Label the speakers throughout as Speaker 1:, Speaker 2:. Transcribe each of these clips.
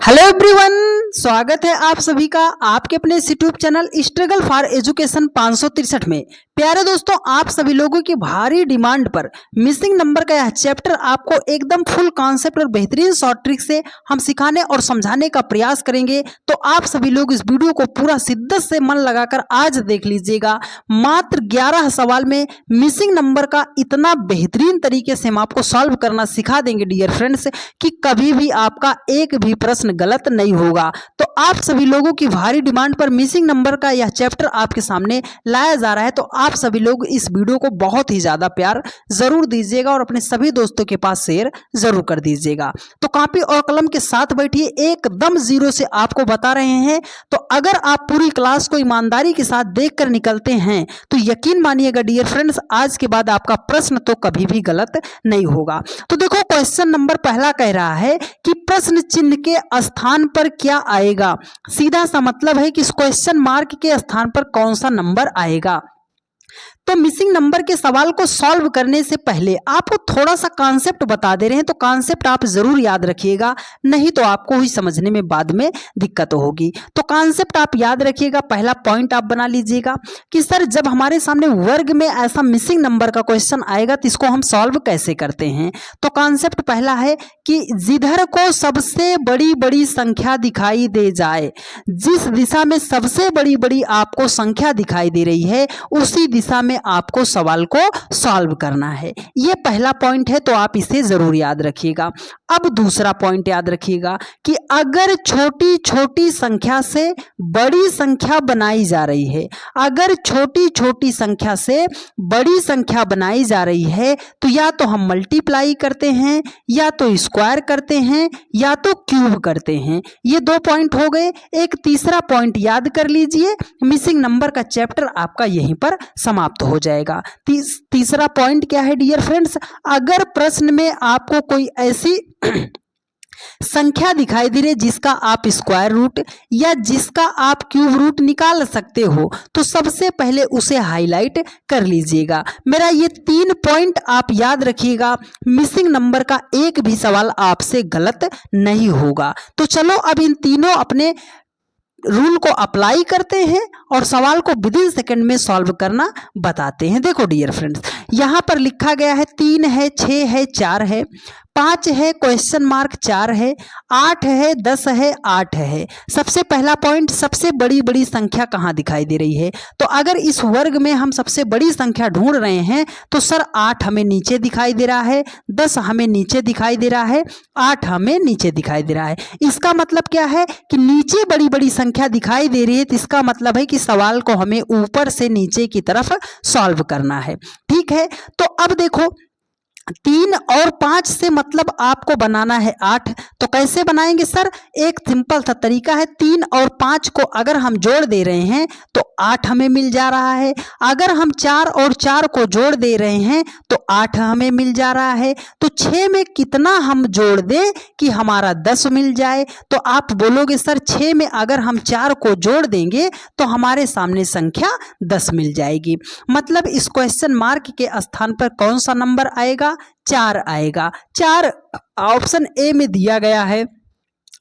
Speaker 1: Hello everyone, स्वागत है आप सभी का आपके अपने YouTube channel struggle for education 563 में। प्यारे दोस्तों, आप सभी लोगों की भारी डिमांड पर मिसिंग नंबर का यह चैप्टर आपको एकदम फुल कॉन्सेप्ट और बेहतरीन शॉर्ट ट्रिक से हम सिखाने और समझाने का प्रयास करेंगे। तो आप सभी लोग इस वीडियो को पूरा शिद्दत से मन लगाकर आज देख लीजिएगा। मात्र 11 सवाल में मिसिंग नंबर का इतना बेहतरीन तरीके से हम आपको सॉल्व करना सिखा देंगे डियर फ्रेंड्स, कि कभी भी आपका एक भी प्रश्न गलत नहीं होगा। तो आप सभी लोगों की भारी डिमांड पर मिसिंग नंबर का यह चैप्टर आपके सामने लाया जा रहा है। तो आप सभी लोग इस वीडियो को बहुत ही ज्यादा प्यार जरूर दीजिएगा और अपने सभी दोस्तों के पास शेयर जरूर कर दीजिएगा। तो कॉपी और कलम के साथ बैठिए, एकदम जीरो से आपको बता रहे हैं। तो अगर आप पूरी क्लास को ईमानदारी के साथ देखकर निकलते हैं तो यकीन मानिएगा डियर फ्रेंड्स, आज के बाद आपका प्रश्न तो कभी भी गलत नहीं होगा। तो देखो, क्वेश्चन नंबर पहला कह रहा है कि प्रश्न चिन्ह के स्थान पर क्या आएगा। सीधा सा मतलब है कि इस क्वेश्चन मार्क के स्थान पर कौन सा नंबर आएगा। तो मिसिंग नंबर के सवाल को सॉल्व करने से पहले आपको थोड़ा सा कॉन्सेप्ट बता दे रहे हैं। तो कॉन्सेप्ट आप जरूर याद रखिएगा, नहीं तो आपको ही समझने में बाद में दिक्कत होगी। तो कॉन्सेप्ट आप याद रखिएगा। पहला पॉइंट आप बना लीजिएगा कि सर, जब हमारे सामने वर्ग में ऐसा मिसिंग नंबर का क्वेश्चन आएगा तो इसको हम सॉल्व कैसे करते हैं। तो कॉन्सेप्ट पहला है कि जिधर को सबसे बड़ी बड़ी संख्या दिखाई दे जाए, जिस दिशा में सबसे बड़ी बड़ी आपको संख्या दिखाई दे रही है उसी दिशा में आपको सवाल को सॉल्व करना है। यह पहला पॉइंट है, तो आप इसे जरूर याद रखिएगा। अब दूसरा पॉइंट याद रखिएगा कि अगर छोटी छोटी संख्या से बड़ी संख्या बनाई जा रही है, अगर छोटी छोटी संख्या से बड़ी संख्या बनाई जा रही है तो या तो हम मल्टीप्लाई करते हैं, या तो स्क्वायर करते हैं, या तो क्यूब करते हैं। ये दो पॉइंट हो गए। एक तीसरा पॉइंट याद कर लीजिए, मिसिंग नंबर का चैप्टर आपका यहीं पर समाप्त हो जाएगा। तीसरा पॉइंट क्या है डियर फ्रेंड्स, अगर प्रश्न में आपको कोई ऐसी संख्या दिखाई दे रही है जिसका आप स्क्वायर रूट या जिसका आप क्यूब रूट निकाल सकते हो, तो सबसे पहले उसे हाईलाइट कर लीजिएगा। मेरा ये 3 पॉइंट आप याद रखिएगा, मिसिंग नंबर का एक भी सवाल आपसे गलत नहीं होगा। तो चलो अब इन तीनों अपने रूल को अप्लाई करते हैं और सवाल को विदिन सेकंड में सॉल्व करना बताते हैं। देखो डियर फ्रेंड्स, यहां पर लिखा गया है 3 है, 6 है, 4 है, 5 है, क्वेश्चन मार्क 4 है, 8 है, 10 है, 8 है। सबसे पहला पॉइंट, सबसे बड़ी बड़ी संख्या कहां दिखाई दे रही है। तो अगर इस वर्ग में हम सबसे बड़ी संख्या ढूंढ रहे हैं तो सर 8 हमें नीचे दिखाई दे रहा है, 10 हमें नीचे दिखाई दे रहा है, 8 हमें नीचे दिखाई दे रहा है। इसका मतलब क्या है कि नीचे बड़ी बड़ी संख्या दिखाई दे रही है, तो इसका मतलब है कि सवाल को हमें ऊपर से नीचे की तरफ सॉल्व करना है। ठीक है, तो अब देखो, 3 और 5 से मतलब आपको बनाना है 8। तो कैसे बनाएंगे सर, एक सिंपल सा तरीका है। 3 और 5 को अगर हम जोड़ दे रहे हैं तो 8 हमें मिल जा रहा है। अगर हम 4 और 4 को जोड़ दे रहे हैं तो 8 हमें मिल जा रहा है। तो 6 में कितना हम जोड़ दें कि हमारा 10 मिल जाए। तो आप बोलोगे सर 6 में अगर हम 4 को जोड़ देंगे तो हमारे सामने संख्या 10 मिल जाएगी। मतलब इस क्वेश्चन मार्क के स्थान पर कौन सा नंबर आएगा, 4 आएगा। 4 ऑप्शन ए में दिया गया है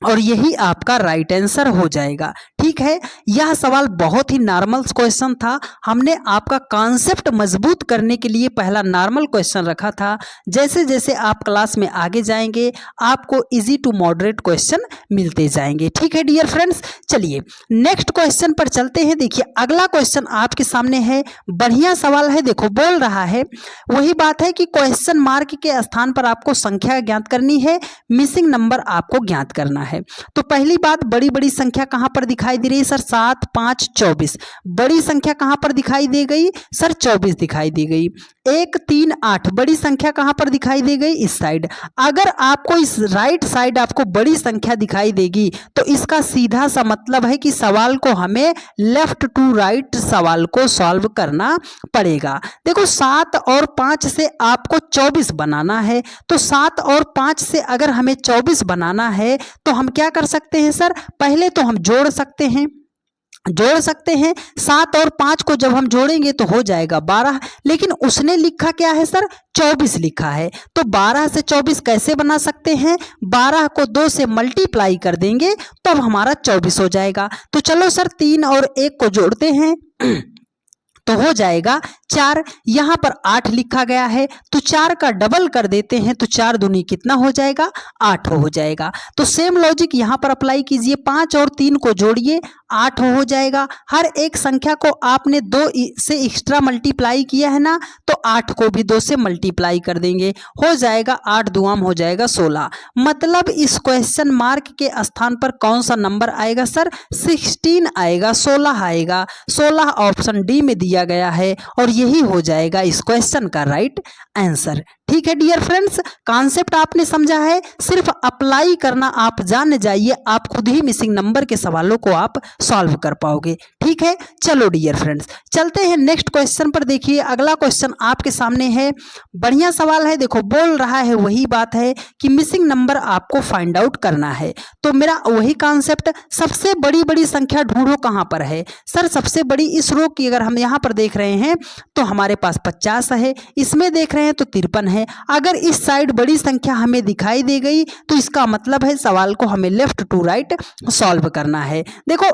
Speaker 1: और यही आपका राइट आंसर हो जाएगा। ठीक है, यह सवाल बहुत ही नॉर्मल क्वेश्चन था। हमने आपका कॉन्सेप्ट मजबूत करने के लिए पहला नॉर्मल क्वेश्चन रखा था। जैसे जैसे आप क्लास में आगे जाएंगे आपको इजी टू मॉडरेट क्वेश्चन मिलते जाएंगे। ठीक है डियर फ्रेंड्स, चलिए नेक्स्ट क्वेश्चन पर चलते हैं। देखिए, अगला क्वेश्चन आपके सामने है, बढ़िया सवाल है। देखो, बोल रहा है वही बात है कि क्वेश्चन मार्क के स्थान पर आपको संख्या ज्ञात करनी है, मिसिंग नंबर आपको ज्ञात करना है। तो पहली बात, बड़ी बड़ी संख्या कहां पर दिखाई दे रही है सर, 7, 5, 24। बड़ी संख्या कहां पर दिखाई दे गई सर, 24 दिखाई दी गई। 1, 3, 8, बड़ी संख्या कहां पर दिखाई दे गई, इस साइड। अगर आपको इस राइट साइड आपको बड़ी संख्या दिखाई देगी तो इसका सीधा सा मतलब है कि सवाल को हमें लेफ्ट टू राइट सवाल को सॉल्व करना पड़ेगा। देखो, 7 और 5 से आपको 24 बनाना है। तो 7 और 5 से अगर हमें 24 बनाना है तो हम क्या कर सकते हैं सर, पहले तो हम जोड़ सकते हैं। जोड़ सकते हैं। 7 और 5 को जब हम जोड़ेंगे तो हो जाएगा 12, लेकिन उसने लिखा क्या है सर, 24 लिखा है। तो 12 से 24 कैसे बना सकते हैं, 12 को 2 से मल्टीप्लाई कर देंगे तब हमारा 24 हो जाएगा। तो चलो सर 3 और 1 को जोड़ते हैं तो हो जाएगा 4। यहाँ पर 8 लिखा गया है तो 4 का डबल कर देते हैं तो 4 दूनी कितना हो जाएगा, 8 हो जाएगा। तो सेम लॉजिक यहाँ पर अप्लाई कीजिए, 5 और 3 को जोड़िए 8 हो जाएगा। हर एक संख्या को आपने 2 से एक्स्ट्रा मल्टीप्लाई किया है ना, तो 8 को भी 2 से मल्टीप्लाई कर देंगे, हो जाएगा 8 दुआम हो जाएगा 16। मतलब इस क्वेश्चन मार्क के स्थान पर कौन सा नंबर आएगा सर, 16 आएगा, 16 आएगा। 16 ऑप्शन डी में दिया गया है और यही हो जाएगा इस क्वेश्चन का राइट आंसर। ठीक है डियर फ्रेंड्स, कॉन्सेप्ट आपने समझा है, सिर्फ अप्लाई करना आप जान जाइए, आप खुद ही मिसिंग नंबर के सवालों को आप सॉल्व कर पाओगे। ठीक है, चलो डियर फ्रेंड्स चलते हैं नेक्स्ट क्वेश्चन पर। देखिए अगला क्वेश्चन आपके सामने है, बढ़िया सवाल है। देखो बोल रहा है वही बात है कि मिसिंग नंबर आपको फाइंड आउट करना है। तो मेरा वही कॉन्सेप्ट, सबसे बड़ी बड़ी संख्या ढूंढो कहां पर है सर, सबसे बड़ी इस रो की अगर हम यहां पर देख रहे हैं तो हमारे पास 50 है, इसमें देख रहे हैं तो 53 है। अगर इस साइड बड़ी संख्या हमें दिखाई दे गई तो इसका मतलब है सवाल को हमें लेफ्ट टू राइट सॉल्व करना है। देखो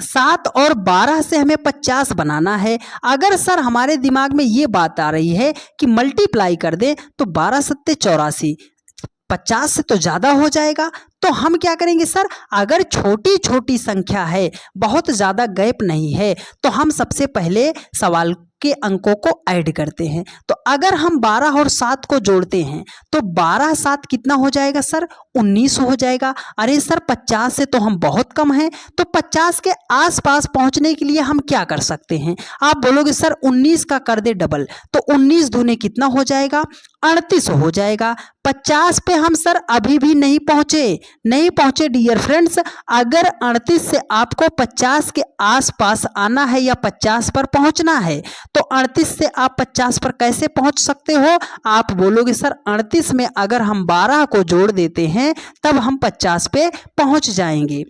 Speaker 1: 7 और 12 से हमें 50 बनाना है। अगर सर हमारे दिमाग में ये बात आ रही है कि मल्टीप्लाई कर दें तो 12 सत्ते 84, 50 से तो ज़्यादा हो जाएगा, तो हम क्या करेंगे सर, अगर छोटी छोटी संख्या है, बहुत ज़्यादा गैप नहीं है, तो हम सबसे पहले सवाल के अंकों को ऐड करते हैं। तो अगर हम 12 और 7 को जोड़ते हैं तो 12 7 कितना हो जाएगा सर, 19 हो जाएगा। अरे सर 50 से तो हम बहुत कम हैं, तो 50 के आसपास पहुंचने के लिए हम क्या कर सकते हैं। आप बोलोगे सर 19 का कर दे डबल, तो 19 दूने कितना हो जाएगा, 38 हो जाएगा। 50 पे हम सर अभी भी नहीं पहुंचे डियर फ्रेंड्स। अगर 38 से आपको 50 के आसपास आना है या 50 पर पहुंचना है, तो 38 से आप 50 पर कैसे पहुंच सकते हो। आप बोलोगे सर 38 में अगर हम 12 को जोड़ देते हैं तब हम 50 पे पहुंच जाएंगे।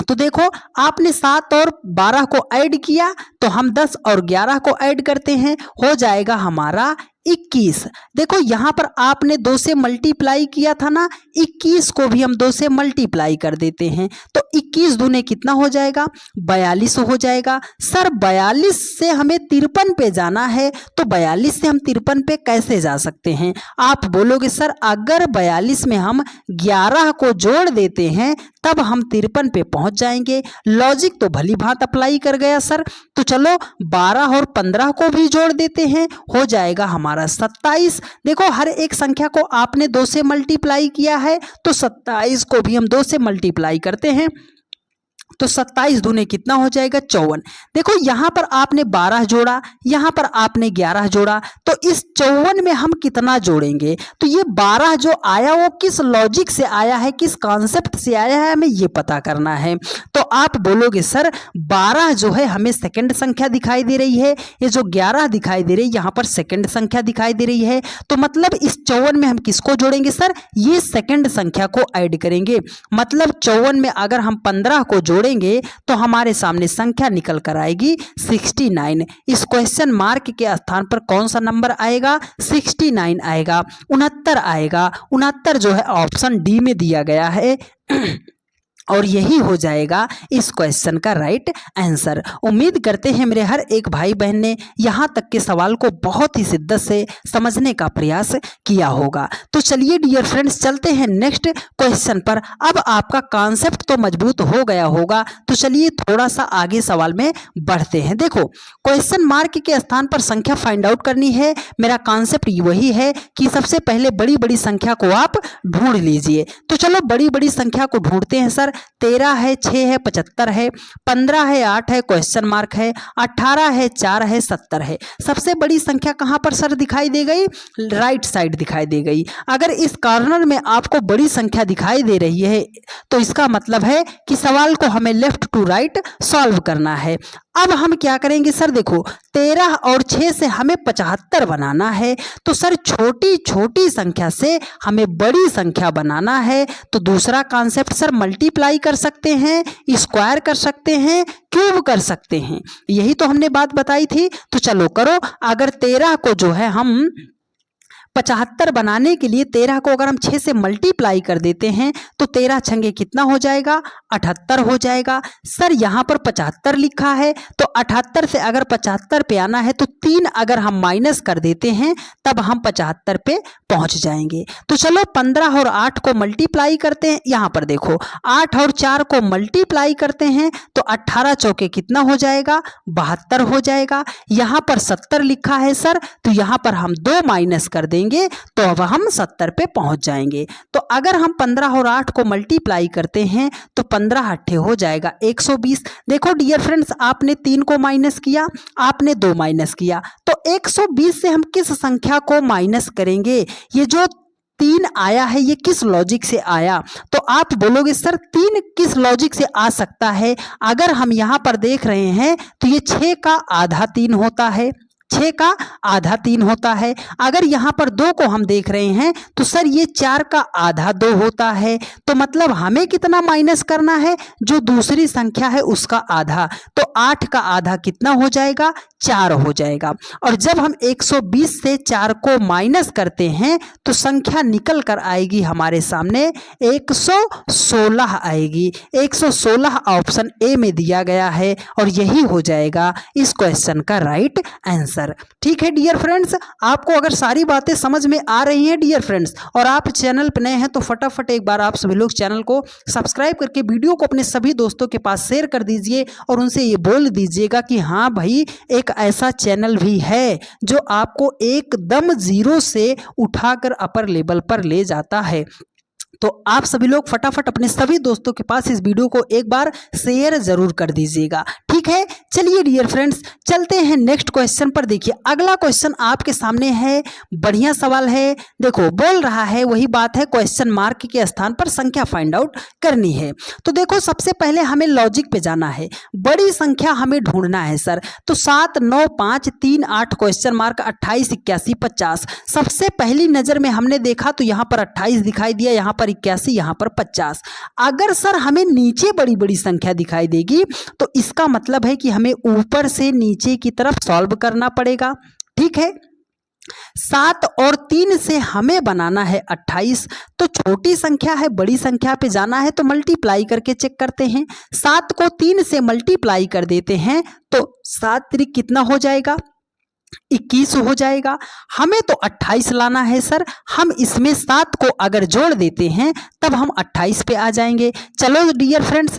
Speaker 1: तो देखो आपने 7 और 12 को ऐड किया तो हम 10 और 11 को ऐड करते हैं, हो जाएगा हमारा 21। देखो यहाँ पर आपने 2 से मल्टीप्लाई किया था ना, 21 को भी हम 2 से मल्टीप्लाई कर देते हैं, तो 21 दूने कितना हो जाएगा, 42 हो जाएगा। सर 42 से हमें 53 पे जाना है, तो 42 से हम 53 पे कैसे जा सकते हैं। आप बोलोगे सर अगर 42 में हम 11 को जोड़ देते हैं तब हम 53 पे पहुंच जाएंगे। लॉजिक तो भली भांत अप्लाई कर गया सर। तो चलो 12 और 15 को भी जोड़ देते हैं, हो जाएगा हमारा 27। देखो हर एक संख्या को आपने 2 से मल्टीप्लाई किया है, तो 27 को भी हम 2 से मल्टीप्लाई करते हैं, तो 27 दूने कितना हो जाएगा, 54। देखो यहाँ पर आपने 12 जोड़ा, यहाँ पर आपने 11 जोड़ा, तो इस 54 में हम कितना जोड़ेंगे। तो ये 12 जो आया वो किस लॉजिक से आया है, किस कॉन्सेप्ट से आया है, हमें ये पता करना है। तो आप बोलोगे सर 12 जो है हमें सेकंड संख्या दिखाई दे रही है, ये जो 11 दिखाई दे रही है यहाँ पर सेकंड संख्या दिखाई दे रही है, तो मतलब इस 54 में हम किसको जोड़ेंगे सर, ये सेकंड संख्या को ऐड करेंगे। मतलब 54 में अगर हम 15 को जोड़ेंगे तो हमारे सामने संख्या निकल कर आएगी 69। इस क्वेश्चन मार्क के स्थान पर कौन सा नंबर आएगा, 69 आएगा, 69 आएगा। 69 जो है ऑप्शन डी में दिया गया है और यही हो जाएगा इस क्वेश्चन का राइट आंसर। उम्मीद करते हैं मेरे हर एक भाई बहन ने यहाँ तक के सवाल को बहुत ही शिद्दत से समझने का प्रयास किया होगा। तो चलिए डियर फ्रेंड्स चलते हैं नेक्स्ट क्वेश्चन पर। अब आपका कॉन्सेप्ट तो मजबूत हो गया होगा, तो चलिए थोड़ा सा आगे सवाल में बढ़ते हैं। देखो क्वेश्चन मार्क के स्थान पर संख्या फाइंड आउट करनी है। मेरा कॉन्सेप्ट वही है कि सबसे पहले बड़ी बड़ी संख्या को आप ढूंढ लीजिए। तो चलो बड़ी बड़ी संख्या को ढूंढते हैं सर। 13 है, 6 है, 75 है, 15 है, 8 है, क्वेश्चन मार्क है, 18 है, 4 है, 70 है। सबसे बड़ी संख्या कहां पर सर दिखाई दे गई, राइट साइड दिखाई दे गई। अगर इस कॉर्नर में आपको बड़ी संख्या दिखाई दे रही है तो इसका मतलब है कि सवाल को हमें लेफ्ट टू राइट सॉल्व करना है। अब हम क्या करेंगे सर, देखो 13 और 6 से हमें 75 बनाना है। तो सर छोटी छोटी संख्या से हमें बड़ी संख्या बनाना है। तो दूसरा कॉन्सेप्ट सर मल्टीप्लाई कर सकते हैं, स्क्वायर कर सकते हैं, क्यूब कर सकते हैं। यही तो हमने बात बताई थी। तो चलो करो। अगर 13 को जो है हम 75 बनाने के लिए 13 को अगर हम 6 से मल्टीप्लाई कर देते हैं तो 13 छंगे कितना हो जाएगा, 78 हो जाएगा। सर यहाँ पर 75 लिखा है, तो 78 से अगर 75 पे आना है तो 3 अगर हम माइनस कर देते हैं तब हम 75 पे पहुंच जाएंगे। तो चलो 15 और 8 को मल्टीप्लाई करते हैं। यहाँ पर देखो 8 और 4 को मल्टीप्लाई करते हैं तो 18 चौके कितना हो जाएगा, 72 हो जाएगा। यहाँ पर 70 लिखा है सर, तो यहाँ पर हम 2 माइनस कर देंगे तो अब हम 70 पे पहुंच जाएंगे। तो अगर हम 15 और 8 को मल्टीप्लाई करते हैं तो 15 अट्ठे हो जाएगा 120। देखो डियर फ्रेंड्स, आपने 3 को माइनस किया, आपने 2 माइनस किया, तो 120 से हम किस संख्या को माइनस करेंगे? ये जो 3 आया है ये किस लॉजिक से आया? तो आप बोलोगे सर 3 किस लॉजिक से आ सकता है? अगर हम यहाँ पर देख रहे हैं तो ये 6 का आधा 3 होता है, 6 का आधा 3 होता है। अगर यहाँ पर 2 को हम देख रहे हैं तो सर ये 4 का आधा 2 होता है। तो मतलब हमें कितना माइनस करना है, जो दूसरी संख्या है उसका आधा। तो 8 का आधा कितना हो जाएगा, 4 हो जाएगा। और जब हम 120 से 4 को माइनस करते हैं तो संख्या निकल कर आएगी हमारे सामने 116 आएगी। 116 ऑप्शन ए में दिया गया है और यही हो जाएगा इस क्वेश्चन का राइट आंसर। ठीक है डियर फ्रेंड्स, आपको अगर सारी बातें समझ में आ रही हैं डियर फ्रेंड्स, और आप चैनल पर नए हैं तो फटाफट एक बार आप सभी लोग चैनल को सब्सक्राइब करके वीडियो को अपने सभी दोस्तों के पास शेयर कर दीजिए और उनसे ये बोल दीजिएगा कि हाँ भाई एक ऐसा चैनल भी है जो आपको एकदम जीरो से उठाकर अपर लेवल पर ले जाता है। तो आप सभी लोग फटाफट अपने सभी दोस्तों के पास इस वीडियो को एक बार शेयर जरूर कर दीजिएगा। ठीक है, चलिए डियर फ्रेंड्स चलते हैं नेक्स्ट क्वेश्चन पर। देखिए अगला क्वेश्चन आपके सामने है, बढ़िया सवाल है। देखो बोल रहा है वही बात है, क्वेश्चन मार्क के स्थान पर संख्या फाइंड आउट करनी है। तो देखो सबसे पहले हमें लॉजिक पे जाना है, बड़ी संख्या हमें ढूंढना है सर। तो 7 9 5 3 8 क्वेश्चन मार्क 28 81 50। सबसे पहली नजर में हमने देखा तो यहाँ पर 28 दिखाई दिया, यहाँ पर 81, यहाँ पर 50। अगर सर हमें नीचे बड़ी बड़ी संख्या दिखाई देगी तो इसका मतलब है कि हमें ऊपर से नीचे की तरफ सॉल्व करना पड़ेगा। ठीक है, 7 और 3 से हमें बनाना है 28। तो छोटी संख्या है, बड़ी संख्या पे जाना है तो मल्टीप्लाई करके चेक करते हैं। 7 को 3 से मल्टीप्लाई कर देते हैं तो 7 त्रिक कितना हो जाएगा, 21 हो जाएगा। हमें तो 28 लाना है सर, हम इसमें 7 को अगर जोड़ देते हैं तब हम 28 पे आ जाएंगे। चलो डियर फ्रेंड्स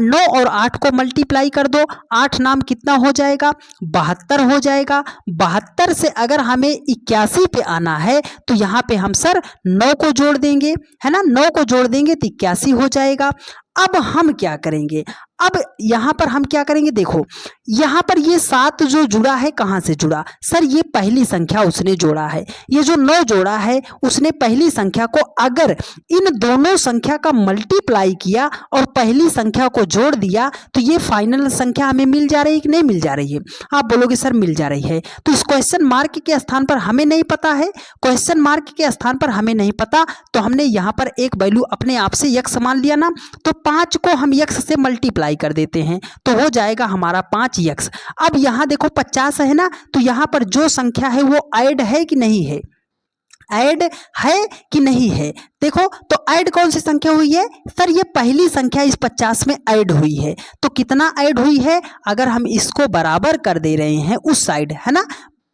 Speaker 1: 9 और 8 को मल्टीप्लाई कर दो, 8 नाम कितना हो जाएगा, 72 हो जाएगा। 72 से अगर हमें 81 पे आना है तो यहाँ पे हम सर 9 को जोड़ देंगे, है ना, 9 को जोड़ देंगे तो 81 हो जाएगा। अब हम क्या करेंगे, अब यहाँ पर हम क्या करेंगे, देखो यहाँ पर ये 7 जो जुड़ा है कहाँ से जुड़ा, सर ये पहली संख्या उसने जोड़ा है, ये जो 9 जोड़ा है उसने पहली संख्या को अगर इन दोनों संख्या का मल्टीप्लाई किया और पहली संख्या को जोड़ दिया तो ये फाइनल संख्या हमें मिल जा रही है कि नहीं मिल जा रही है? आप बोलोगे सर मिल जा रही है। तो इस क्वेश्चन मार्क के स्थान पर हमें नहीं पता है, क्वेश्चन मार्क के स्थान पर हमें नहीं पता, तो हमने यहाँ पर एक वैल्यू अपने आप से x मान लिया ना, तो 5 को हम x से मल्टीप्लाई कर देते हैं तो हो जाएगा हमारा 5x। अब यहाँ देखो 50 है ना, तो यहाँ पर जो संख्या है वो ऐड है कि नहीं है, ऐड है कि नहीं है? देखो तो ऐड कौन सी संख्या हुई है सर, ये पहली संख्या इस 50 में ऐड हुई है। तो कितना ऐड हुई है, अगर हम इसको बराबर कर दे रहे हैं उस साइड, है ना,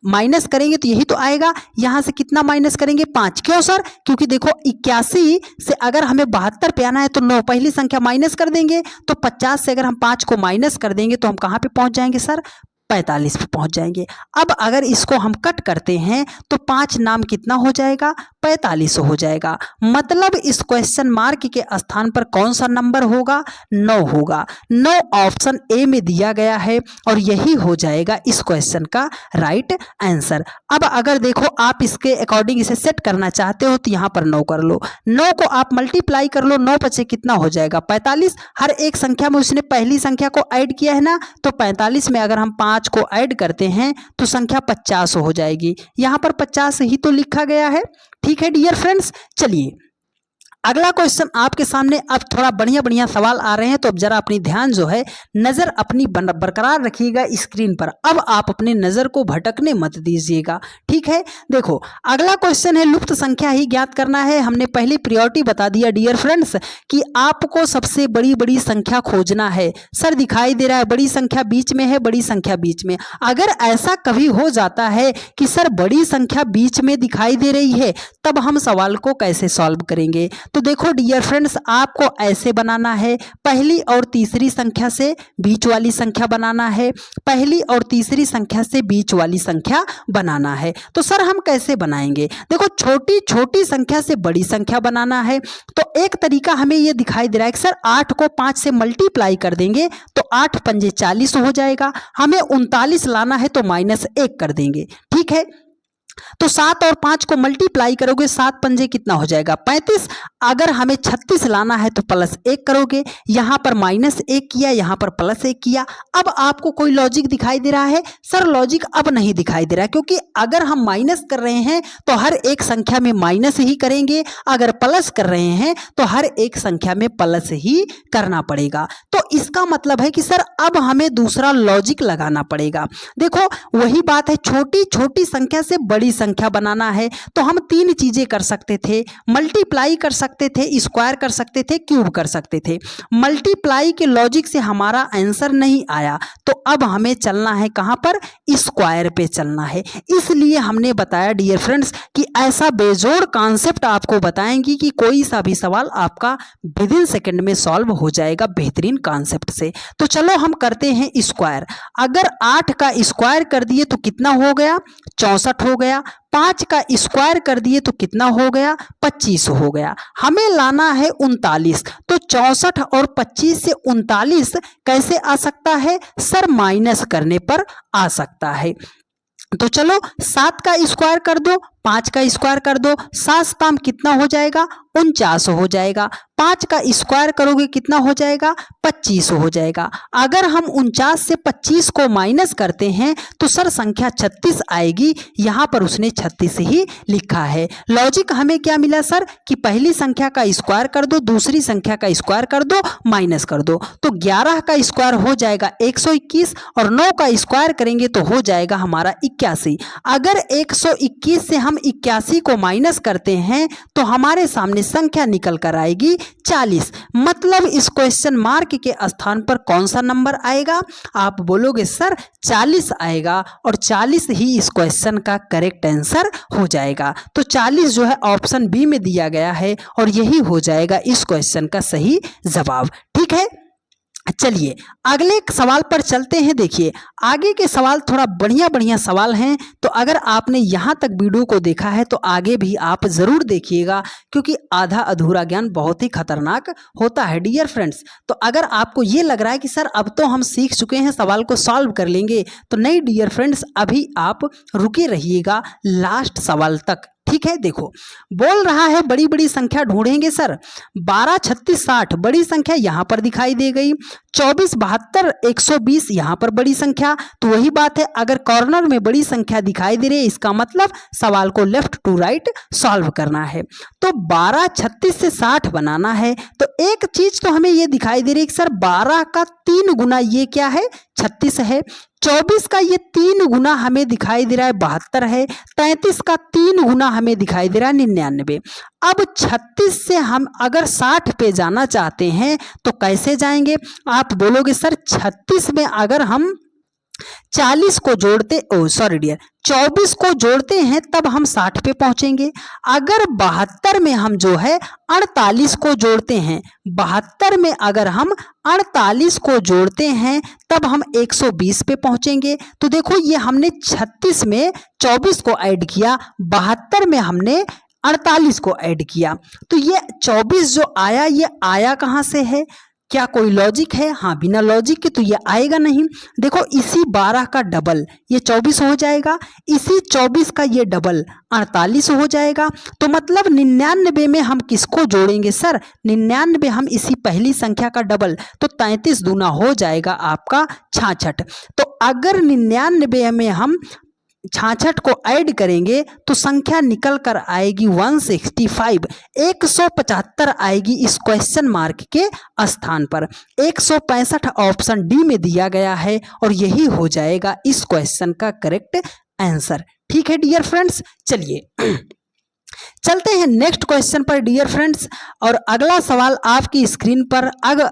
Speaker 1: माइनस करेंगे तो यही तो आएगा। यहां से कितना माइनस करेंगे, 5। क्यों सर, क्योंकि देखो 81 से अगर हमें 72 पे आना है तो 9 पहली संख्या माइनस कर देंगे, तो 50 से अगर हम 5 को माइनस कर देंगे तो हम कहां पे पहुंच जाएंगे सर, 45 पे पहुंच जाएंगे। अब अगर इसको हम कट करते हैं तो 5 नाम कितना हो जाएगा, 45 हो जाएगा। मतलब इस क्वेश्चन मार्क के स्थान पर कौन सा नंबर होगा, 9 होगा। 9 ऑप्शन ए में दिया गया है और यही हो जाएगा इस क्वेश्चन का राइट आंसर। अब अगर देखो आप इसके अकॉर्डिंग इसे सेट करना चाहते हो तो यहाँ पर 9 कर लो, 9 को आप मल्टीप्लाई कर लो, 9 पचे कितना हो जाएगा, 45। हर एक संख्या में उसने पहली संख्या को ऐड किया है ना, तो 45 में अगर हम 5 को ऐड करते हैं तो संख्या 50 हो जाएगी। यहाँ पर 50 ही तो लिखा गया है। ठीक है डियर फ्रेंड्स, चलिए अगला क्वेश्चन आपके सामने। अब थोड़ा बढ़िया बढ़िया सवाल आ रहे हैं, तो अब जरा अपनी ध्यान जो है नजर अपनी बरकरार रखिएगा स्क्रीन पर। अब आप अपने नजर को भटकने मत दीजिएगा। ठीक है, देखो अगला क्वेश्चन है लुप्त संख्या ही ज्ञात करना है। हमने पहले प्रायोरिटी बता दिया डियर फ्रेंड्स कि आपको सबसे बड़ी बड़ी संख्या खोजना है। सर दिखाई दे रहा है बड़ी संख्या बीच में है, बड़ी संख्या बीच में। अगर ऐसा कभी हो जाता है कि सर बड़ी संख्या बीच में दिखाई दे रही है, तब हम सवाल को कैसे सॉल्व करेंगे। तो देखो डियर फ्रेंड्स, आपको ऐसे बनाना है, पहली और तीसरी संख्या से बीच वाली संख्या बनाना है, पहली और तीसरी संख्या से बीच वाली संख्या बनाना है। तो सर हम कैसे बनाएंगे, देखो छोटी छोटी संख्या से बड़ी संख्या बनाना है। तो एक तरीका हमें यह दिखाई दे रहा है कि सर 8 को 5 से मल्टीप्लाई कर देंगे तो 8 पंजे 40 हो जाएगा। हमें 39 लाना है तो -1 कर देंगे। ठीक है, तो 7 और 5 को मल्टीप्लाई करोगे, 7 पंजे कितना हो जाएगा, 35। अगर हमें 36 लाना है तो +1 करोगे, यहां पर -1 किया, यहां पर +1 किया। अब आपको कोई लॉजिक दिखाई दे रहा है, सर लॉजिक अब नहीं दिखाई दे रहा है, क्योंकि अगर हम माइनस कर रहे हैं तो हर एक संख्या में माइनस ही करेंगे, अगर प्लस कर रहे हैं तो हर एक संख्या में प्लस ही करना पड़ेगा। तो इसका मतलब है कि सर अब हमें दूसरा लॉजिक लगाना पड़ेगा। देखो वही बात है, छोटी छोटी संख्या से बड़ी संख्या बनाना है तो हम 3 चीजें कर सकते थे, मल्टीप्लाई कर सकते थे, स्क्वायर कर सकते थे, क्यूब कर सकते थे। मल्टीप्लाई के लॉजिक से हमारा आंसर नहीं आया, तो अब हमें चलना है कहां पर, स्क्वायर पे चलना है। इसलिए हमने बताया डियर फ्रेंड्स कि ऐसा बेजोड़ कॉन्सेप्ट आपको बताएंगी कि कोई सा भी सवाल आपका विद इन सेकंड में सॉल्व हो जाएगा बेहतरीन कॉन्सेप्ट से। तो चलो हम करते हैं स्क्वायर। अगर 8 का स्क्वायर कर दिए तो कितना हो गया, 64 हो गया। 5 का स्क्वायर कर दिए तो कितना हो गया, 25 हो गया। हमें लाना है 39, तो 64 और 25 से 39 कैसे आ सकता है, सर माइनस करने पर आ सकता है। तो चलो 7 का स्क्वायर कर दो, 5 का स्क्वायर कर दो, 7 कितना हो जाएगा, 49 हो जाएगा। 5 का स्क्वायर करोगे कितना हो जाएगा, 25 हो जाएगा। अगर हम 49 से 25 को माइनस करते हैं तो सर संख्या 36 आएगी। यहाँ पर उसने 36 ही लिखा है। लॉजिक हमें क्या मिला सर कि पहली संख्या का स्क्वायर कर दो, दूसरी संख्या का स्क्वायर कर दो, माइनस कर दो। तो 11 का स्क्वायर हो जाएगा 121 और 9 का स्क्वायर करेंगे तो हो जाएगा हमारा 81। अगर 121 से हम 81 को माइनस करते हैं तो हमारे सामने संख्या निकल कर आएगी 40। मतलब इस क्वेश्चन मार्क के स्थान पर कौन सा नंबर आएगा, आप बोलोगे सर 40 आएगा और 40 ही इस क्वेश्चन का करेक्ट आंसर हो जाएगा। तो 40 जो है ऑप्शन बी में दिया गया है और यही हो जाएगा इस क्वेश्चन का सही जवाब। ठीक है, चलिए अगले सवाल पर चलते हैं। देखिए आगे के सवाल थोड़ा बढ़िया बढ़िया सवाल हैं, तो अगर आपने यहाँ तक वीडियो को देखा है तो आगे भी आप ज़रूर देखिएगा, क्योंकि आधा अधूरा ज्ञान बहुत ही खतरनाक होता है डियर फ्रेंड्स। तो अगर आपको ये लग रहा है कि सर अब तो हम सीख चुके हैं, सवाल को सॉल्व कर लेंगे, तो नहीं डियर फ्रेंड्स, अभी आप रुके रहिएगा लास्ट सवाल तक। ठीक है, देखो बोल रहा है बड़ी बड़ी संख्या ढूंढेंगे सर। 12, 36, 60 बड़ी संख्या यहाँ पर दिखाई दे गई। 24, 72, 120 यहाँ पर बड़ी संख्या। तो वही बात है, अगर कॉर्नर में बड़ी संख्या दिखाई दे रही है, इसका मतलब सवाल को लेफ्ट टू राइट सॉल्व करना है। तो 12, 36 से 60 बनाना है। तो एक चीज तो हमें ये दिखाई दे रही है कि सर 12 का 3 गुना ये क्या है, 36 है। 24 का ये 3 गुना हमें दिखाई दे रहा है 72 है। 33 का 3 गुना हमें दिखाई दे रहा है 99। अब 36 से हम अगर 60 पे जाना चाहते हैं तो कैसे जाएंगे, आप बोलोगे सर 36 में अगर हम 40 को जोड़ते 24 को जोड़ते हैं तब हम 60 पे पहुंचेंगे। अगर 72 में हम जो है 48 को जोड़ते हैं, 72 में अगर हम 48 को जोड़ते हैं तब हम 120 पे पहुंचेंगे। तो देखो ये हमने 36 में 24 को ऐड किया, 72 में हमने 48 को ऐड किया, तो ये 24 जो आया ये आया कहाँ से है? क्या कोई लॉजिक है? हाँ, बिना लॉजिक के तो ये आएगा नहीं। देखो इसी 12 का डबल ये 24 हो जाएगा, इसी 24 का ये डबल 48 हो जाएगा। तो मतलब 99 में हम किसको जोड़ेंगे सर? 99 हम इसी पहली संख्या का डबल, तो 33 दूना हो जाएगा आपका 66। तो अगर 99 में हम 66 को ऐड करेंगे तो संख्या निकल कर आएगी 165, 175 आएगी इस क्वेश्चन मार्क के स्थान पर। 165 ऑप्शन डी में दिया गया है और यही हो जाएगा इस क्वेश्चन का करेक्ट आंसर। ठीक है डियर फ्रेंड्स, चलिए चलते हैं नेक्स्ट क्वेश्चन पर डियर फ्रेंड्स। और अगला सवाल आपकी स्क्रीन पर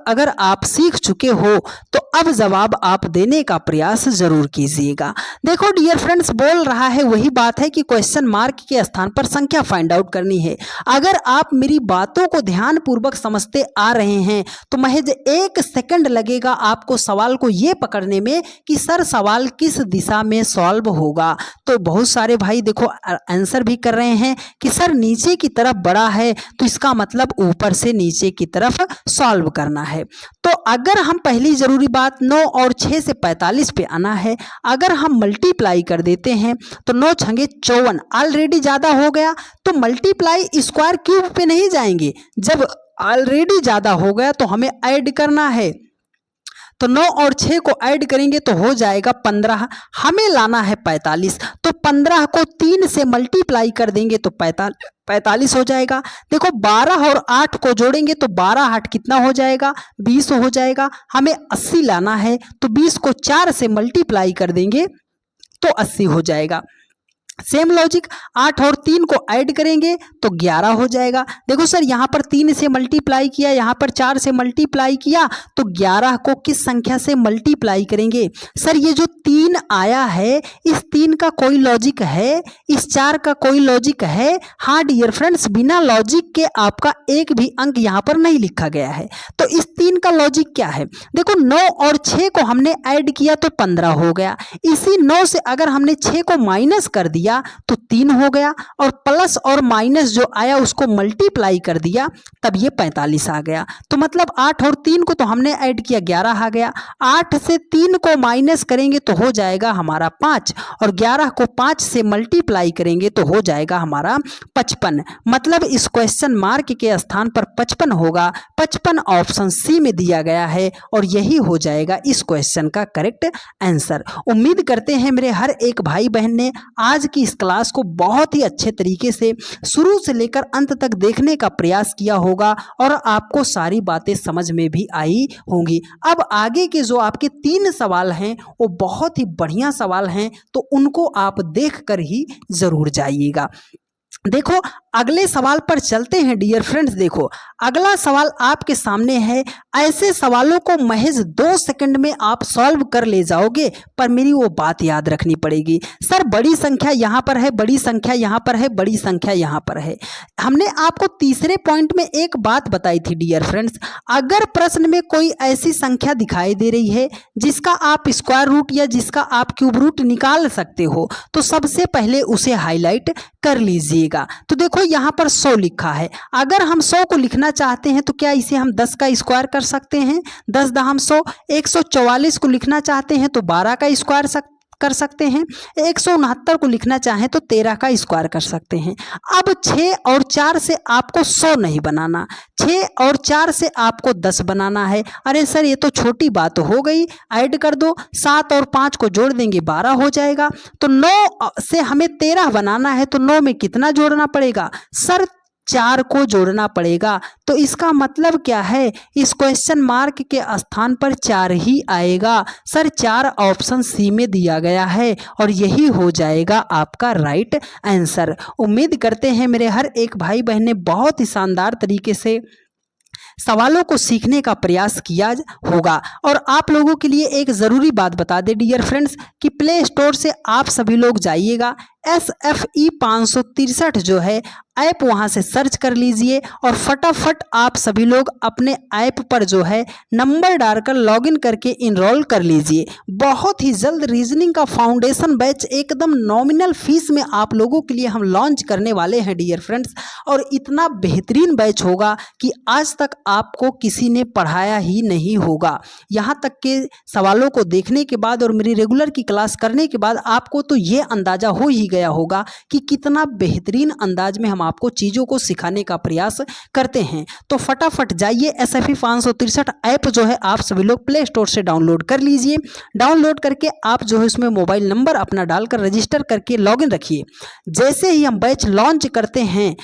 Speaker 1: अगर आप सीख चुके हो तो अब जवाब आप देने का प्रयास जरूर कीजिएगा। देखो डियर फ्रेंड्स, बोल रहा है वही बात है कि क्वेश्चन मार्क के स्थान पर संख्या फाइंड आउट करनी है। अगर आप मेरी बातों को ध्यान पूर्वक समझते आ रहे हैं तो महज 1 सेकंड लगेगा आपको सवाल को ये पकड़ने में कि सर सवाल किस दिशा में सॉल्व होगा। तो बहुत सारे भाई देखो आंसर भी कर रहे हैं कि सर नीचे की तरफ बड़ा है, तो इसका मतलब ऊपर से नीचे की तरफ सॉल्व करना है। तो अगर हम पहली जरूरी बात 9 और 6 से 45 पे आना है, अगर हम मल्टीप्लाई कर देते हैं तो 9 छंगे 54 ऑलरेडी ज्यादा हो गया, तो मल्टीप्लाई स्क्वायर क्यूब पे नहीं जाएंगे। जब ऑलरेडी ज्यादा हो गया तो हमें ऐड करना है, तो 9 और 6 को ऐड करेंगे तो हो जाएगा 15, हमें लाना है 45, तो 15 को 3 से मल्टीप्लाई कर देंगे तो 45 हो जाएगा। देखो 12 और 8 को जोड़ेंगे तो 12 8 कितना हो जाएगा? 20 हो जाएगा। हमें 80 लाना है, तो 20 को 4 से मल्टीप्लाई कर देंगे तो 80 हो जाएगा। सेम लॉजिक 8 और 3 को ऐड करेंगे तो 11 हो जाएगा। देखो सर यहाँ पर 3 से मल्टीप्लाई किया, यहाँ पर 4 से मल्टीप्लाई किया, तो 11 को किस संख्या से मल्टीप्लाई करेंगे? सर ये जो 3 आया है इस 3 का कोई लॉजिक है? इस 4 का कोई लॉजिक है? हाँ डियर फ्रेंड्स, बिना लॉजिक के आपका एक भी अंक यहाँ पर नहीं लिखा गया है। तो इस 3 का लॉजिक क्या है? देखो 9 और 6 को हमने ऐड किया तो 15 हो गया, इसी 9 से अगर हमने 6 को माइनस कर दिया तो 3 हो गया, और प्लस और माइनस जो आया उसको मल्टीप्लाई कर दिया तब ये 45 आ गया। तो मतलब 8 और 3 को तो हमने ऐड किया 11 आ गया, 8 से 3 को माइनस करेंगे तो हो जाएगा हमारा 5, और 11 को 5 से मल्टीप्लाई करेंगे तो हो जाएगा हमारा 55। मतलब इस क्वेश्चन मार्क के स्थान पर 55 होगा। 55 ऑप्शन सी में दिया गया है और यही हो जाएगा इस क्वेश्चन का करेक्ट आंसर। उम्मीद करते हैं मेरे हर एक भाई बहन ने आज की इस क्लास को बहुत ही अच्छे तरीके से शुरू से लेकर अंत तक देखने का प्रयास किया होगा और आपको सारी बातें समझ में भी आई होंगी। अब आगे के जो आपके 3 सवाल हैं वो बहुत ही बढ़िया सवाल हैं, तो उनको आप देखकर ही जरूर जाइएगा। देखो अगले सवाल पर चलते हैं डियर फ्रेंड्स। देखो अगला सवाल आपके सामने है। ऐसे सवालों को महज 2 सेकंड में आप सॉल्व कर ले जाओगे, पर मेरी वो बात याद रखनी पड़ेगी। सर बड़ी संख्या यहाँ पर है, बड़ी संख्या यहाँ पर है, बड़ी संख्या यहाँ पर है। हमने आपको तीसरे पॉइंट में एक बात बताई थी डियर फ्रेंड्स, अगर प्रश्न में कोई ऐसी संख्या दिखाई दे रही है जिसका आप स्क्वायर रूट या जिसका आप क्यूब रूट निकाल सकते हो, तो सबसे पहले उसे हाईलाइट कर लीजिएगा। तो देखो यहाँ पर 100 लिखा है, अगर हम 100 को लिखना चाहते हैं तो क्या इसे हम 10 का स्क्वायर कर सकते हैं? 10 दहम 100। 144 को लिखना चाहते हैं तो 12 का स्क्वायर कर सकते हैं। 169 को लिखना चाहें तो 13 का स्क्वायर कर सकते हैं। अब 6 और 4 से आपको 100 नहीं बनाना, 6 और 4 से आपको 10 बनाना है। अरे सर ये तो छोटी बात हो गई, ऐड कर दो, 7 और 5 को जोड़ देंगे 12 हो जाएगा। तो 9 से हमें 13 बनाना है, तो 9 में कितना जोड़ना पड़ेगा? सर 4 को जोड़ना पड़ेगा। तो इसका मतलब क्या है? इस क्वेश्चन मार्क के स्थान पर 4 ही आएगा। सर 4 ऑप्शन सी में दिया गया है और यही हो जाएगा आपका राइट आंसर। उम्मीद करते हैं मेरे हर एक भाई बहन ने बहुत ही शानदार तरीके से सवालों को सीखने का प्रयास किया होगा। और आप लोगों के लिए एक ज़रूरी बात बता दें डियर फ्रेंड्स कि प्ले स्टोर से आप सभी लोग जाइएगा, SFE 563 जो है ऐप वहां से सर्च कर लीजिए और फटाफट आप सभी लोग अपने ऐप पर जो है नंबर डालकर लॉगिन करके इनरोल कर लीजिए। बहुत ही जल्द रीजनिंग का फाउंडेशन बैच एकदम नॉमिनल फीस में आप लोगों के लिए हम लॉन्च करने वाले हैं डियर फ्रेंड्स। और इतना बेहतरीन बैच होगा कि आज तक आपको किसी ने पढ़ाया ही नहीं होगा। यहाँ तक के सवालों को देखने के बाद और मेरी रेगुलर की क्लास करने के बाद आपको तो ये अंदाजा हो ही गया होगा कि कितना बेहतरीन अंदाज में हम आपको चीज़ों को सिखाने का प्रयास करते हैं। तो फटाफट जाइए SFE 563 ऐप जो है आप सभी लोग प्ले स्टोर से डाउनलोड कर लीजिए। डाउनलोड करके आप जो है उसमें मोबाइल नंबर अपना डालकर रजिस्टर करके लॉगिन रखिए। जैसे ही हम बैच लॉन्च करते हैं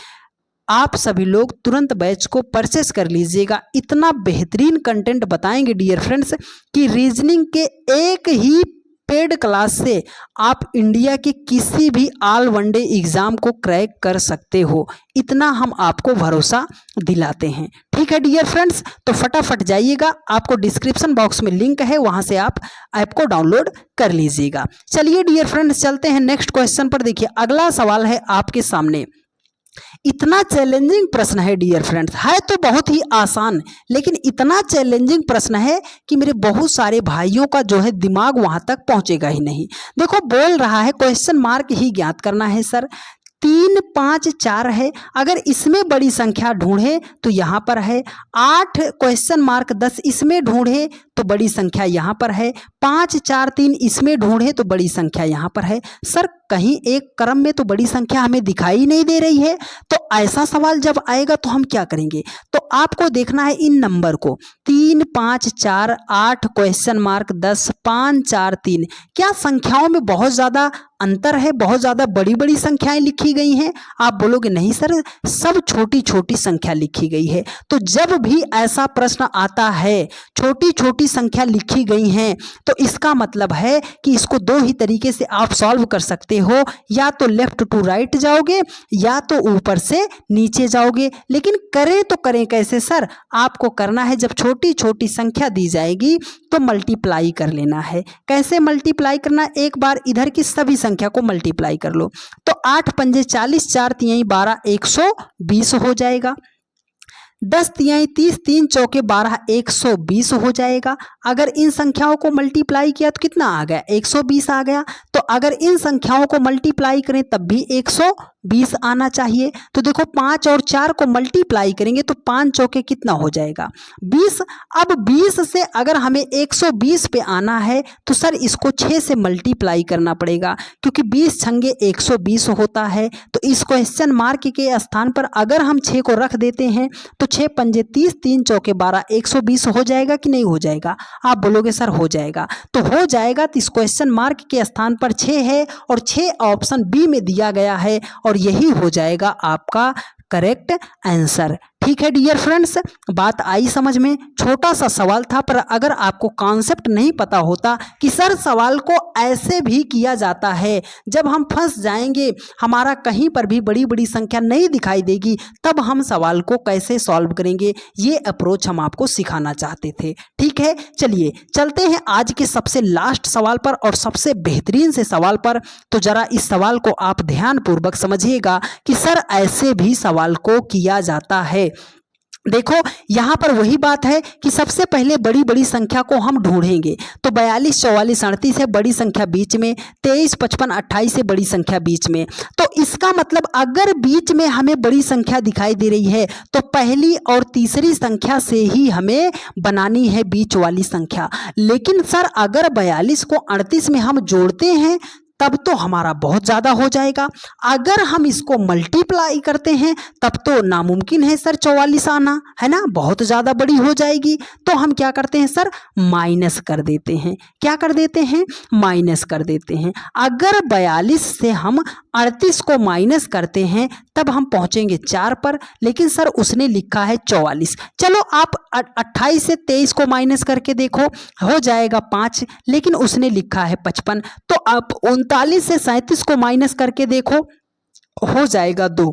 Speaker 1: आप सभी लोग तुरंत बैच को परचेस कर लीजिएगा। इतना बेहतरीन कंटेंट बताएंगे डियर फ्रेंड्स कि रीजनिंग के एक ही पेड क्लास से आप इंडिया के किसी भी ऑल वनडे एग्जाम को क्रैक कर सकते हो। इतना हम आपको भरोसा दिलाते हैं। ठीक है डियर फ्रेंड्स, तो फटाफट जाइएगा, आपको डिस्क्रिप्शन बॉक्स में लिंक है, वहां से आप ऐप को डाउनलोड कर लीजिएगा। चलिए डियर फ्रेंड्स चलते हैं नेक्स्ट क्वेश्चन पर। देखिए अगला सवाल है आपके सामने। इतना चैलेंजिंग प्रश्न है डियर फ्रेंड्स, है तो बहुत ही आसान लेकिन इतना चैलेंजिंग प्रश्न है कि मेरे बहुत सारे भाइयों का जो है दिमाग वहां तक पहुंचेगा ही नहीं। देखो बोल रहा है क्वेश्चन मार्क ही ज्ञात करना है सर। 3, 5, 4 है, अगर इसमें बड़ी संख्या ढूंढे तो यहाँ पर है 8 क्वेश्चन मार्क 10 इसमें ढूंढे तो बड़ी संख्या यहाँ पर है, 5, 4, 3 इसमें ढूंढे तो बड़ी संख्या यहाँ पर है। सर कहीं एक क्रम में तो बड़ी संख्या हमें दिखाई नहीं दे रही है। तो ऐसा सवाल जब आएगा तो हम क्या करेंगे? तो आपको देखना है इन नंबर को 3, 5, 4, 8 क्वेश्चन मार्क 10, 5, 4, 3। क्या संख्याओं में बहुत ज़्यादा अंतर है? बहुत ज़्यादा बड़ी बड़ी संख्याएं लिखी गई हैं? आप बोलोगे नहीं सर, सब छोटी छोटी संख्या लिखी गई है। तो जब भी ऐसा प्रश्न आता है छोटी छोटी संख्या लिखी गई हैं तो इसका मतलब है कि इसको दो ही तरीके से आप सॉल्व कर सकते हो, या तो लेफ्ट टू राइट जाओगे या तो ऊपर से नीचे जाओगे। लेकिन करें तो करें कैसे सर? आपको करना है जब छोटी छोटी संख्या दी जाएगी तो मल्टीप्लाई कर लेना है। कैसे मल्टीप्लाई करना? एक बार इधर की सभी संख्या को मल्टीप्लाई कर लो तो 8 पंजे 40, 4 तिहाई 12, 120 हो जाएगा। 10 तिहाई 30, 3 चौके 12, 120 हो जाएगा। अगर इन संख्याओं को मल्टीप्लाई किया तो कितना आ गया? 120 आ गया। तो अगर इन संख्याओं को मल्टीप्लाई करें तब भी 120 आना चाहिए। तो देखो 5 और 4 को मल्टीप्लाई करेंगे तो 5 चौके कितना हो जाएगा? 20। अब 20 से अगर हमें 120 पे आना है तो सर इसको 6 से मल्टीप्लाई करना पड़ेगा, क्योंकि 20 छंगे 120 होता है। तो इस क्वेश्चन मार्क के स्थान पर अगर हम 6 को रख देते हैं तो 6 पंजे 30, 3 चौके 12, 120 हो जाएगा कि नहीं हो जाएगा? आप बोलोगे सर हो जाएगा। तो हो जाएगा तो इस क्वेश्चन मार्क के स्थान पर 6 है और 6 ऑप्शन बी में दिया गया है और यही हो जाएगा आपका करेक्ट आंसर। ठीक है डियर फ्रेंड्स, बात आई समझ में? छोटा सा सवाल था, पर अगर आपको कॉन्सेप्ट नहीं पता होता कि सर सवाल को ऐसे भी किया जाता है, जब हम फंस जाएंगे, हमारा कहीं पर भी बड़ी बड़ी संख्या नहीं दिखाई देगी, तब हम सवाल को कैसे सॉल्व करेंगे, ये अप्रोच हम आपको सिखाना चाहते थे। ठीक है, चलिए चलते हैं आज के सबसे लास्ट सवाल पर और सबसे बेहतरीन से सवाल पर। तो जरा इस सवाल को आप ध्यानपूर्वक समझिएगा कि सर ऐसे भी सवाल को किया जाता है। देखो यहाँ पर वही बात है कि सबसे पहले बड़ी बड़ी संख्या को हम ढूंढेंगे। तो 42, 44, 38 है बड़ी संख्या बीच में, 23, 55, 28 है बड़ी संख्या बीच में। तो इसका मतलब अगर बीच में हमें बड़ी संख्या दिखाई दे रही है तो पहली और तीसरी संख्या से ही हमें बनानी है बीच वाली संख्या। लेकिन सर अगर 42 को 38 में हम जोड़ते हैं तब तो हमारा बहुत ज़्यादा हो जाएगा। अगर हम इसको मल्टीप्लाई करते हैं तब तो नामुमकिन है सर 44 आना, है ना, बहुत ज़्यादा बड़ी हो जाएगी। तो हम क्या करते हैं सर? माइनस कर देते हैं। क्या कर देते हैं? माइनस कर देते हैं। अगर 42 से हम 38 को माइनस करते हैं तब हम पहुंचेंगे 4 पर, लेकिन सर उसने लिखा है 44। चलो आप 28 से 23 को माइनस करके देखो, हो जाएगा 5, लेकिन उसने लिखा है 55। तो आप 39 से 37 को माइनस करके देखो, हो जाएगा 2।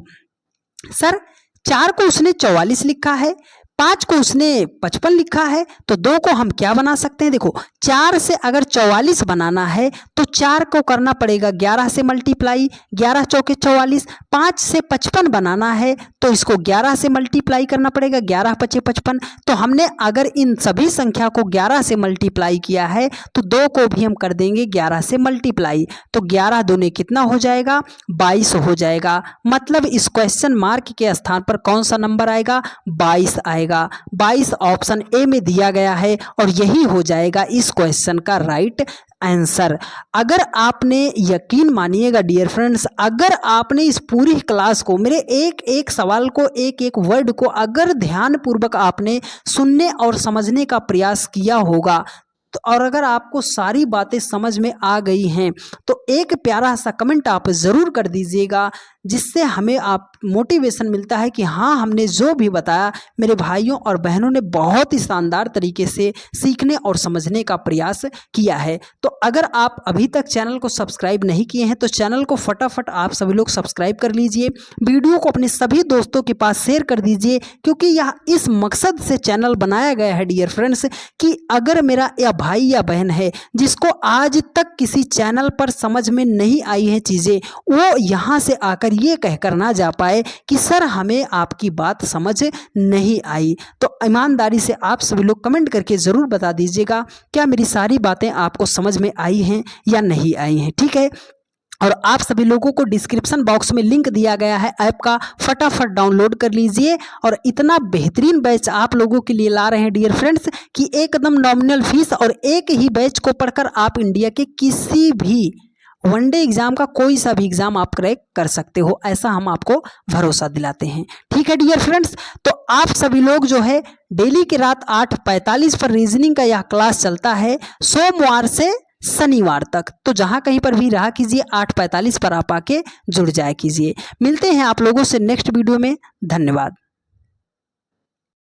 Speaker 1: सर 4 को उसने 44 लिखा है, 5 को उसने 55 लिखा है, तो 2 को हम क्या बना सकते हैं, देखो 4 से अगर 44 बनाना है तो 4 को करना पड़ेगा 11 से मल्टीप्लाई, 11 चौके 44। 5 से 55 बनाना है तो इसको 11 से मल्टीप्लाई करना पड़ेगा, 11 पचे 55। तो हमने अगर इन सभी संख्या को 11 से मल्टीप्लाई किया है तो 2 को भी हम कर देंगे 11 से मल्टीप्लाई, तो 11 दूने कितना हो जाएगा, 22 हो जाएगा। मतलब इस क्वेश्चन मार्क के स्थान पर कौन सा नंबर आएगा, 22 आएगा। 22 ऑप्शन ए में दिया गया है और यही हो जाएगा इस क्वेश्चन का राइट आंसर। अगर आपने, यकीन मानिएगा डियर फ्रेंड्स, अगर आपने इस पूरी क्लास को, मेरे एक एक सवाल को, एक एक वर्ड को अगर ध्यानपूर्वक आपने सुनने और समझने का प्रयास किया होगा तो, और अगर आपको सारी बातें समझ में आ गई हैं तो एक प्यारा सा कमेंट आप ज़रूर कर दीजिएगा, जिससे हमें आप मोटिवेशन मिलता है कि हाँ, हमने जो भी बताया मेरे भाइयों और बहनों ने बहुत ही शानदार तरीके से सीखने और समझने का प्रयास किया है। तो अगर आप अभी तक चैनल को सब्सक्राइब नहीं किए हैं तो चैनल को फटाफट आप सभी लोग सब्सक्राइब कर लीजिए, वीडियो को अपने सभी दोस्तों के पास शेयर कर दीजिए, क्योंकि यह इस मकसद से चैनल बनाया गया है डियर फ्रेंड्स कि अगर मेरा या भाई या बहन है जिसको आज तक किसी चैनल पर समझ में नहीं आई हैं चीज़ें, वो यहाँ से आकर ये कहकर ना जा पाए कि सर हमें आपकी बात समझ नहीं आई। तो ईमानदारी से आप सभी लोग कमेंट करके ज़रूर बता दीजिएगा क्या मेरी सारी बातें आपको समझ में आई हैं या नहीं आई हैं, ठीक है। और आप सभी लोगों को डिस्क्रिप्शन बॉक्स में लिंक दिया गया है ऐप का, फटाफट डाउनलोड कर लीजिए। और इतना बेहतरीन बैच आप लोगों के लिए ला रहे हैं डियर फ्रेंड्स कि एकदम नॉमिनल फीस और एक ही बैच को पढ़कर आप इंडिया के किसी भी वनडे एग्जाम का कोई सा भी एग्जाम आप क्रैक कर सकते हो, ऐसा हम आपको भरोसा दिलाते हैं, ठीक है डियर फ्रेंड्स। तो आप सभी लोग जो है डेली की रात 8:45 पर रीजनिंग का यह क्लास चलता है सोमवार से शनिवार तक, तो जहां कहीं पर भी रहा कीजिए 8:45 पर आप आके जुड़ जाए कीजिए। मिलते हैं आप लोगों से नेक्स्ट वीडियो में, धन्यवाद।